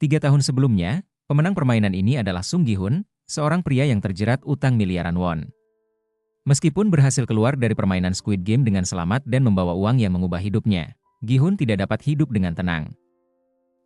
3 tahun sebelumnya, pemenang permainan ini adalah Sung Gi-hun, seorang pria yang terjerat utang miliaran won. Meskipun berhasil keluar dari permainan Squid Game dengan selamat dan membawa uang yang mengubah hidupnya, Gi-hun tidak dapat hidup dengan tenang.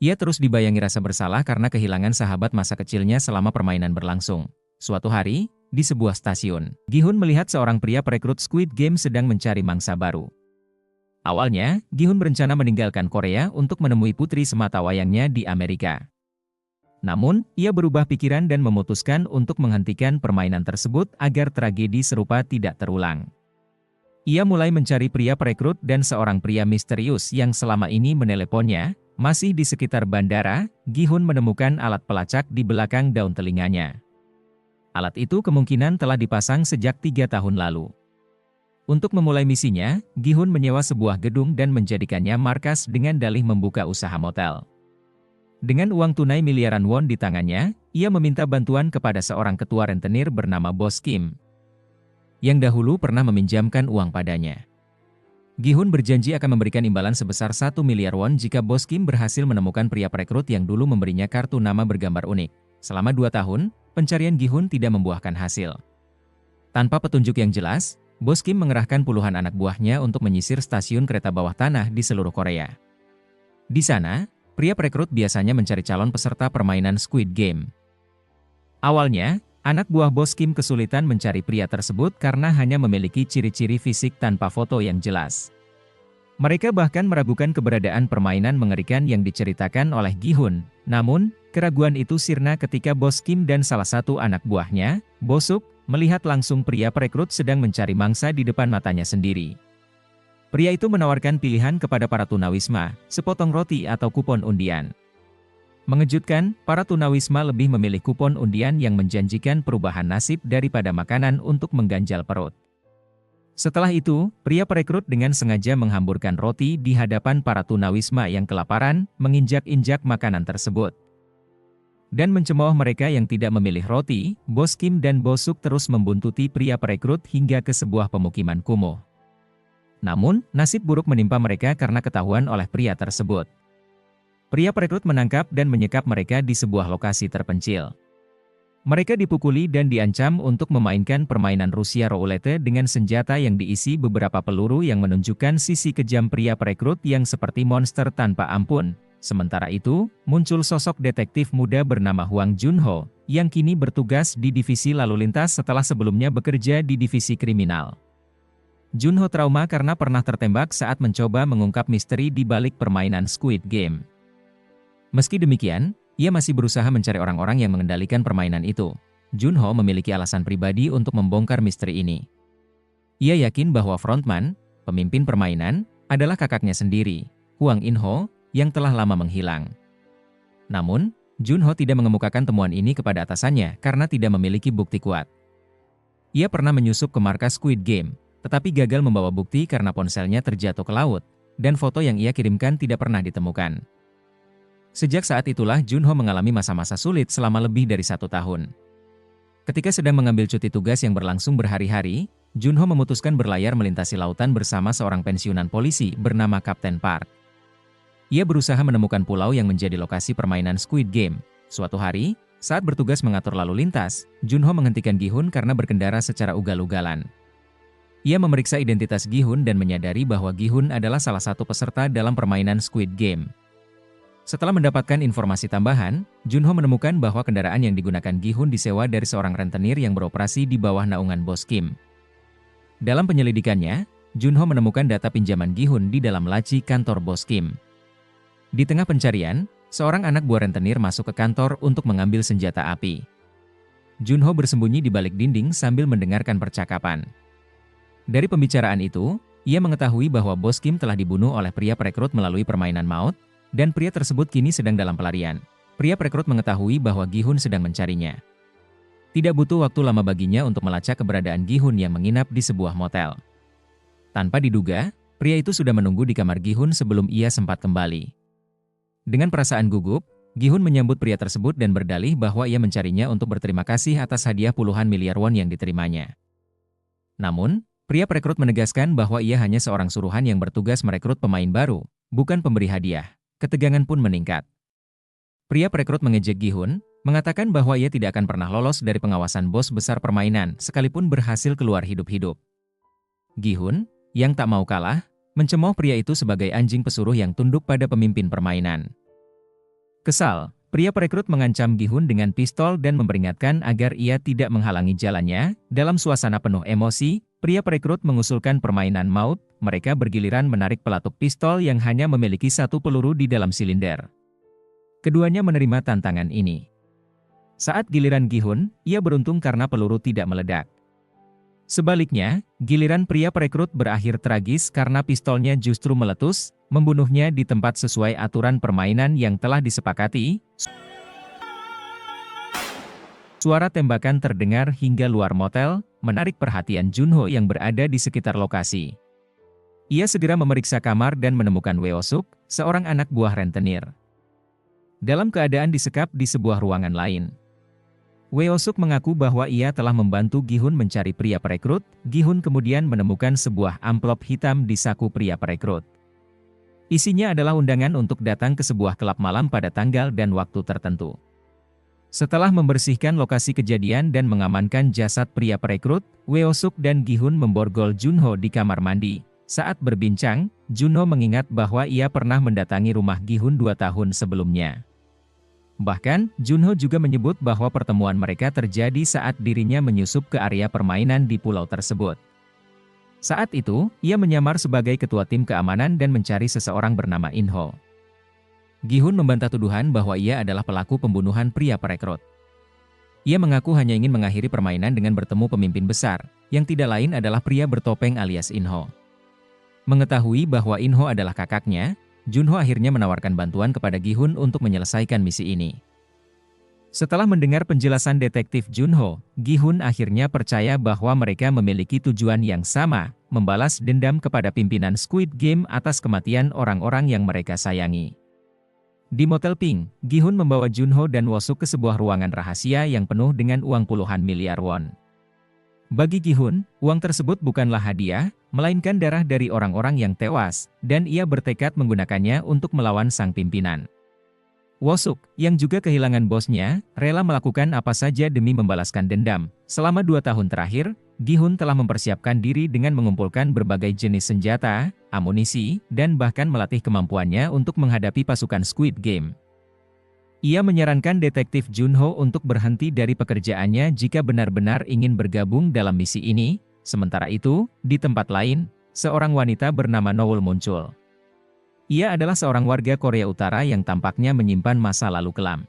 Ia terus dibayangi rasa bersalah karena kehilangan sahabat masa kecilnya selama permainan berlangsung. Suatu hari, di sebuah stasiun, Gi-hun melihat seorang pria perekrut Squid Game sedang mencari mangsa baru. Awalnya, Gi-hun berencana meninggalkan Korea untuk menemui putri sematawayangnya di Amerika. Namun, ia berubah pikiran dan memutuskan untuk menghentikan permainan tersebut agar tragedi serupa tidak terulang. Ia mulai mencari pria perekrut dan seorang pria misterius yang selama ini meneleponnya. Masih di sekitar bandara, Gi-hun menemukan alat pelacak di belakang daun telinganya. Alat itu kemungkinan telah dipasang sejak 3 tahun lalu. Untuk memulai misinya, Gi-hun menyewa sebuah gedung dan menjadikannya markas dengan dalih membuka usaha motel. Dengan uang tunai miliaran won di tangannya, ia meminta bantuan kepada seorang ketua rentenir bernama Bos Kim, yang dahulu pernah meminjamkan uang padanya. Gi-hun berjanji akan memberikan imbalan sebesar 1 miliar won jika Bos Kim berhasil menemukan pria perekrut yang dulu memberinya kartu nama bergambar unik. Selama 2 tahun, pencarian Gi-hun tidak membuahkan hasil. Tanpa petunjuk yang jelas, Bos Kim mengerahkan puluhan anak buahnya untuk menyisir stasiun kereta bawah tanah di seluruh Korea. Di sana, pria perekrut biasanya mencari calon peserta permainan Squid Game. Awalnya, anak buah Bos Kim kesulitan mencari pria tersebut karena hanya memiliki ciri-ciri fisik tanpa foto yang jelas. Mereka bahkan meragukan keberadaan permainan mengerikan yang diceritakan oleh Gi-hun. Namun, keraguan itu sirna ketika Bos Kim dan salah satu anak buahnya, Bosuk, melihat langsung pria perekrut sedang mencari mangsa di depan matanya sendiri. Pria itu menawarkan pilihan kepada para tunawisma, sepotong roti atau kupon undian. Mengejutkan, para tunawisma lebih memilih kupon undian yang menjanjikan perubahan nasib daripada makanan untuk mengganjal perut. Setelah itu, pria perekrut dengan sengaja menghamburkan roti di hadapan para tunawisma yang kelaparan, menginjak-injak makanan tersebut. Dan mencemooh mereka yang tidak memilih roti, Bos Kim dan Bosuk terus membuntuti pria perekrut hingga ke sebuah pemukiman kumuh. Namun, nasib buruk menimpa mereka karena ketahuan oleh pria tersebut. Pria perekrut menangkap dan menyekap mereka di sebuah lokasi terpencil. Mereka dipukuli dan diancam untuk memainkan permainan Rusia roulette dengan senjata yang diisi beberapa peluru yang menunjukkan sisi kejam pria perekrut yang seperti monster tanpa ampun. Sementara itu, muncul sosok detektif muda bernama Hwang Junho, yang kini bertugas di divisi lalu lintas setelah sebelumnya bekerja di divisi kriminal. Junho trauma karena pernah tertembak saat mencoba mengungkap misteri di balik permainan Squid Game. Meski demikian, ia masih berusaha mencari orang-orang yang mengendalikan permainan itu. Junho memiliki alasan pribadi untuk membongkar misteri ini. Ia yakin bahwa frontman, pemimpin permainan, adalah kakaknya sendiri, Hwang In-ho, yang telah lama menghilang. Namun, Junho tidak mengemukakan temuan ini kepada atasannya karena tidak memiliki bukti kuat. Ia pernah menyusup ke markas Squid Game, tetapi gagal membawa bukti karena ponselnya terjatuh ke laut, dan foto yang ia kirimkan tidak pernah ditemukan. Sejak saat itulah Junho mengalami masa-masa sulit selama lebih dari 1 tahun. Ketika sedang mengambil cuti tugas yang berlangsung berhari-hari, Junho memutuskan berlayar melintasi lautan bersama seorang pensiunan polisi bernama Kapten Park. Ia berusaha menemukan pulau yang menjadi lokasi permainan Squid Game. Suatu hari, saat bertugas mengatur lalu lintas, Junho menghentikan Gi-hun karena berkendara secara ugal-ugalan. Ia memeriksa identitas Gi-hun dan menyadari bahwa Gi-hun adalah salah satu peserta dalam permainan Squid Game. Setelah mendapatkan informasi tambahan, Junho menemukan bahwa kendaraan yang digunakan Gi-hun disewa dari seorang rentenir yang beroperasi di bawah naungan Bos Kim. Dalam penyelidikannya, Junho menemukan data pinjaman Gi-hun di dalam laci kantor Bos Kim. Di tengah pencarian, seorang anak buah rentenir masuk ke kantor untuk mengambil senjata api. Junho bersembunyi di balik dinding sambil mendengarkan percakapan. Dari pembicaraan itu, ia mengetahui bahwa Bos Kim telah dibunuh oleh pria perekrut melalui permainan maut, dan pria tersebut kini sedang dalam pelarian. Pria perekrut mengetahui bahwa Gi-hun sedang mencarinya. Tidak butuh waktu lama baginya untuk melacak keberadaan Gi-hun yang menginap di sebuah motel. Tanpa diduga, pria itu sudah menunggu di kamar Gi-hun sebelum ia sempat kembali. Dengan perasaan gugup, Gi-hun menyambut pria tersebut dan berdalih bahwa ia mencarinya untuk berterima kasih atas hadiah puluhan miliar won yang diterimanya. Namun, pria perekrut menegaskan bahwa ia hanya seorang suruhan yang bertugas merekrut pemain baru, bukan pemberi hadiah. Ketegangan pun meningkat. Pria perekrut mengejek Gi-hun, mengatakan bahwa ia tidak akan pernah lolos dari pengawasan bos besar permainan sekalipun berhasil keluar hidup-hidup. Gi-hun, yang tak mau kalah, mencemooh pria itu sebagai anjing pesuruh yang tunduk pada pemimpin permainan. Kesal, pria perekrut mengancam Gi-hun dengan pistol dan memperingatkan agar ia tidak menghalangi jalannya. Dalam suasana penuh emosi, pria perekrut mengusulkan permainan maut. Mereka bergiliran menarik pelatuk pistol yang hanya memiliki satu peluru di dalam silinder. Keduanya menerima tantangan ini. Saat giliran Gi-hun, ia beruntung karena peluru tidak meledak. Sebaliknya, giliran pria perekrut berakhir tragis karena pistolnya justru meletus, membunuhnya di tempat sesuai aturan permainan yang telah disepakati. Suara tembakan terdengar hingga luar motel, menarik perhatian Junho yang berada di sekitar lokasi. Ia segera memeriksa kamar dan menemukan Weo-suk, seorang anak buah rentenir, dalam keadaan disekap di sebuah ruangan lain. Weo-suk mengaku bahwa ia telah membantu Gi-hun mencari pria perekrut. Gi-hun kemudian menemukan sebuah amplop hitam di saku pria perekrut. Isinya adalah undangan untuk datang ke sebuah klub malam pada tanggal dan waktu tertentu. Setelah membersihkan lokasi kejadian dan mengamankan jasad pria perekrut, Weo-suk dan Gi-hun memborgol Junho di kamar mandi. Saat berbincang, Junho mengingat bahwa ia pernah mendatangi rumah Gi-hun 2 tahun sebelumnya. Bahkan, Junho juga menyebut bahwa pertemuan mereka terjadi saat dirinya menyusup ke area permainan di pulau tersebut. Saat itu, ia menyamar sebagai ketua tim keamanan dan mencari seseorang bernama In-ho. Gi-hun membantah tuduhan bahwa ia adalah pelaku pembunuhan pria perekrut. Ia mengaku hanya ingin mengakhiri permainan dengan bertemu pemimpin besar, yang tidak lain adalah pria bertopeng alias In-ho. Mengetahui bahwa In-ho adalah kakaknya, Junho akhirnya menawarkan bantuan kepada Gi-hun untuk menyelesaikan misi ini. Setelah mendengar penjelasan detektif Junho, Gi-hun akhirnya percaya bahwa mereka memiliki tujuan yang sama, membalas dendam kepada pimpinan Squid Game atas kematian orang-orang yang mereka sayangi. Di Motel Pink, Gi-hun membawa Junho dan Woo-suk ke sebuah ruangan rahasia yang penuh dengan uang puluhan miliar won. Bagi Gi-hun, uang tersebut bukanlah hadiah, melainkan darah dari orang-orang yang tewas, dan ia bertekad menggunakannya untuk melawan sang pimpinan. Woo-suk, yang juga kehilangan bosnya, rela melakukan apa saja demi membalaskan dendam. Selama 2 tahun terakhir, Gi-hun telah mempersiapkan diri dengan mengumpulkan berbagai jenis senjata, amunisi, dan bahkan melatih kemampuannya untuk menghadapi pasukan Squid Game. Ia menyarankan detektif Junho untuk berhenti dari pekerjaannya jika benar-benar ingin bergabung dalam misi ini. Sementara itu, di tempat lain, seorang wanita bernama Noel muncul. Ia adalah seorang warga Korea Utara yang tampaknya menyimpan masa lalu kelam.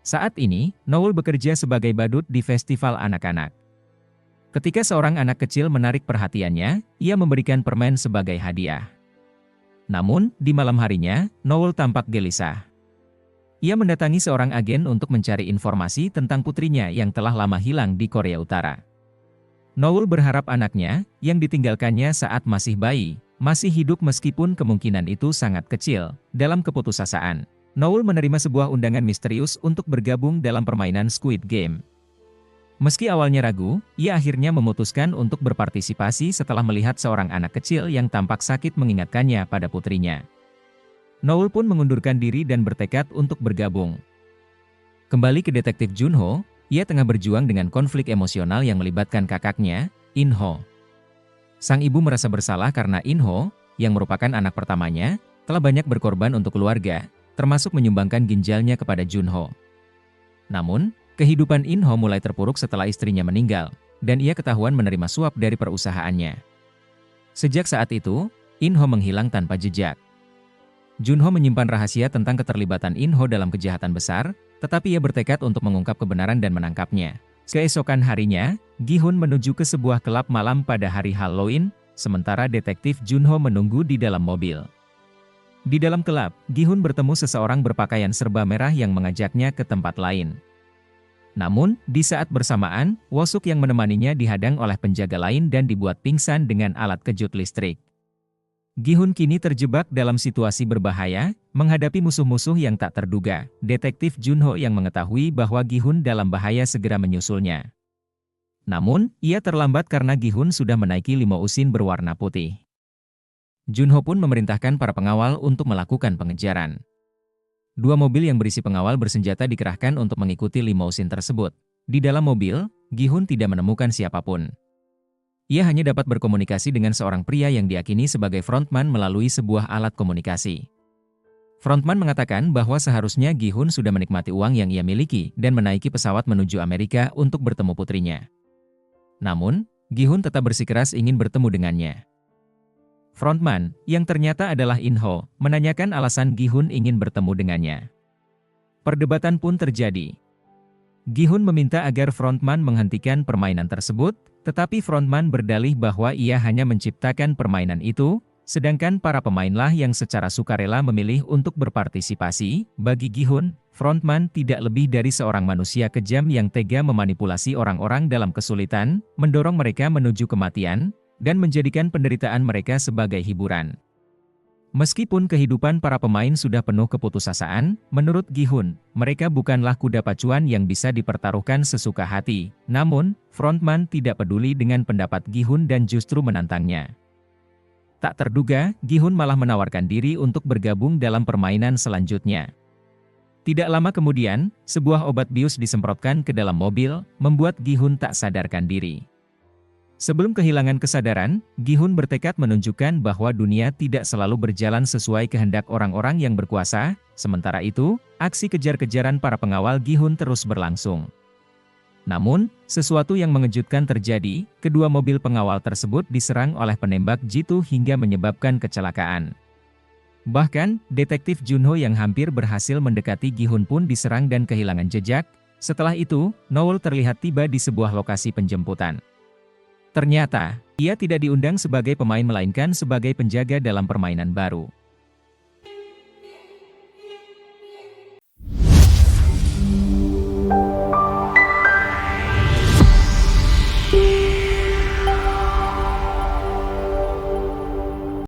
Saat ini, Noel bekerja sebagai badut di festival anak-anak. Ketika seorang anak kecil menarik perhatiannya, ia memberikan permen sebagai hadiah. Namun, di malam harinya, Noel tampak gelisah. Ia mendatangi seorang agen untuk mencari informasi tentang putrinya yang telah lama hilang di Korea Utara. Noel berharap anaknya, yang ditinggalkannya saat masih bayi, masih hidup meskipun kemungkinan itu sangat kecil. Dalam keputusasaan, Noel menerima sebuah undangan misterius untuk bergabung dalam permainan Squid Game. Meski awalnya ragu, ia akhirnya memutuskan untuk berpartisipasi setelah melihat seorang anak kecil yang tampak sakit mengingatkannya pada putrinya. Noel pun mengundurkan diri dan bertekad untuk bergabung. Kembali ke detektif Junho, ia tengah berjuang dengan konflik emosional yang melibatkan kakaknya, In-ho. Sang ibu merasa bersalah karena In-ho, yang merupakan anak pertamanya, telah banyak berkorban untuk keluarga, termasuk menyumbangkan ginjalnya kepada Junho. Namun, kehidupan In-ho mulai terpuruk setelah istrinya meninggal, dan ia ketahuan menerima suap dari perusahaannya. Sejak saat itu, In-ho menghilang tanpa jejak. Junho menyimpan rahasia tentang keterlibatan In-ho dalam kejahatan besar, tetapi ia bertekad untuk mengungkap kebenaran dan menangkapnya. Keesokan harinya, Gi-hun menuju ke sebuah klub malam pada hari Halloween, sementara detektif Junho menunggu di dalam mobil. Di dalam klub, Gi-hun bertemu seseorang berpakaian serba merah yang mengajaknya ke tempat lain. Namun, di saat bersamaan, Woo-suk yang menemaninya dihadang oleh penjaga lain dan dibuat pingsan dengan alat kejut listrik. Gi-hun kini terjebak dalam situasi berbahaya, menghadapi musuh-musuh yang tak terduga. Detektif Junho yang mengetahui bahwa Gi-hun dalam bahaya segera menyusulnya. Namun, ia terlambat karena Gi-hun sudah menaiki limousin berwarna putih. Junho pun memerintahkan para pengawal untuk melakukan pengejaran. Dua mobil yang berisi pengawal bersenjata dikerahkan untuk mengikuti limousin tersebut. Di dalam mobil, Gi-hun tidak menemukan siapapun. Ia hanya dapat berkomunikasi dengan seorang pria yang diakini sebagai frontman melalui sebuah alat komunikasi. Frontman mengatakan bahwa seharusnya Gi-hun sudah menikmati uang yang ia miliki dan menaiki pesawat menuju Amerika untuk bertemu putrinya. Namun, Gi-hun tetap bersikeras ingin bertemu dengannya. Frontman, yang ternyata adalah In-ho, menanyakan alasan Gi-hun ingin bertemu dengannya. Perdebatan pun terjadi. Gi-hun meminta agar frontman menghentikan permainan tersebut, tetapi frontman berdalih bahwa ia hanya menciptakan permainan itu, sedangkan para pemainlah yang secara sukarela memilih untuk berpartisipasi. Bagi Gi-hun, frontman tidak lebih dari seorang manusia kejam yang tega memanipulasi orang-orang dalam kesulitan, mendorong mereka menuju kematian, dan menjadikan penderitaan mereka sebagai hiburan. Meskipun kehidupan para pemain sudah penuh keputusasaan, menurut Gi-hun, mereka bukanlah kuda pacuan yang bisa dipertaruhkan sesuka hati. Namun, frontman tidak peduli dengan pendapat Gi-hun dan justru menantangnya. Tak terduga, Gi-hun malah menawarkan diri untuk bergabung dalam permainan selanjutnya. Tidak lama kemudian, sebuah obat bius disemprotkan ke dalam mobil, membuat Gi-hun tak sadarkan diri. Sebelum kehilangan kesadaran, Gi-hun bertekad menunjukkan bahwa dunia tidak selalu berjalan sesuai kehendak orang-orang yang berkuasa. Sementara itu, aksi kejar-kejaran para pengawal Gi-hun terus berlangsung. Namun, sesuatu yang mengejutkan terjadi, kedua mobil pengawal tersebut diserang oleh penembak jitu hingga menyebabkan kecelakaan. Bahkan, detektif Junho yang hampir berhasil mendekati Gi-hun pun diserang dan kehilangan jejak. Setelah itu, Noel terlihat tiba di sebuah lokasi penjemputan. Ternyata, ia tidak diundang sebagai pemain melainkan sebagai penjaga dalam permainan baru.